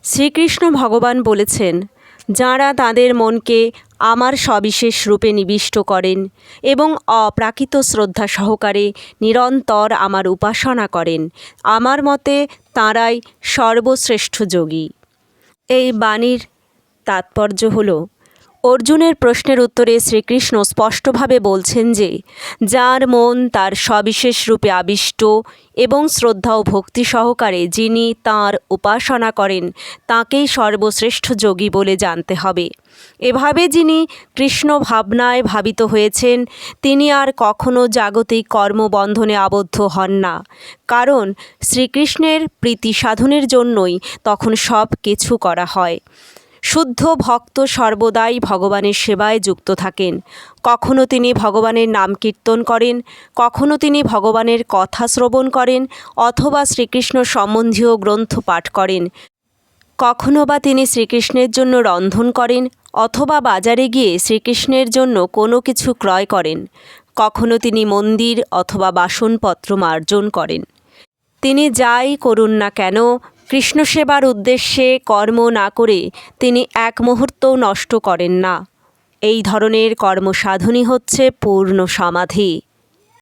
শ্রীকৃষ্ণ ভগবান বলেছেন, যাঁরা তাঁদের মনকে আমার সবিশেষ রূপে নিবিষ্ট করেন এবং অপ্রাকৃত শ্রদ্ধা সহকারে নিরন্তর আমার উপাসনা করেন, আমার মতে তাঁরাই সর্বশ্রেষ্ঠ যোগী। এই বাণীর তাৎপর্য হল, অর্জুনের প্রশ্নের উত্তরে শ্রীকৃষ্ণ স্পষ্টভাবে বলছেন যে, যার মন তার সবিশেষ রূপে আবিষ্ট এবং শ্রদ্ধা ও ভক্তি সহকারে যিনি তাঁর উপাসনা করেন, তাঁকেই সর্বশ্রেষ্ঠ যোগী বলে জানতে হবে। এভাবে যিনি কৃষ্ণ ভাবনায় ভাবিত হয়েছেন, তিনি আর কখনো জাগতিক কর্মবন্ধনে আবদ্ধ হন না, কারণ শ্রীকৃষ্ণের প্রীতি সাধনের জন্যই তখন সব কিছু করা হয়। শুদ্ধ ভক্ত সর্বদাই ভগবানের সেবায় যুক্ত থাকেন। কখনো তিনি ভগবানের নাম কীর্তন করেন, কখনো তিনি ভগবানের কথা শ্রবণ করেন অথবা শ্রীকৃষ্ণ সম্বন্ধীয় গ্রন্থ পাঠ করেন, কখনো বা তিনি শ্রীকৃষ্ণের জন্য রন্ধন করেন অথবা বাজারে গিয়ে শ্রীকৃষ্ণের জন্য কোনো কিছু ক্রয় করেন, কখনো তিনি মন্দির অথবা বাসনপত্র মার্জন করেন। তিনি যাই করুন না কেন, কৃষ্ণ সেবার উদ্দেশ্যে কর্ম না করে তিনি এক মুহূর্তও নষ্ট করেন না। এই ধরনের কর্মসাধনই হচ্ছে পূর্ণ সমাধি।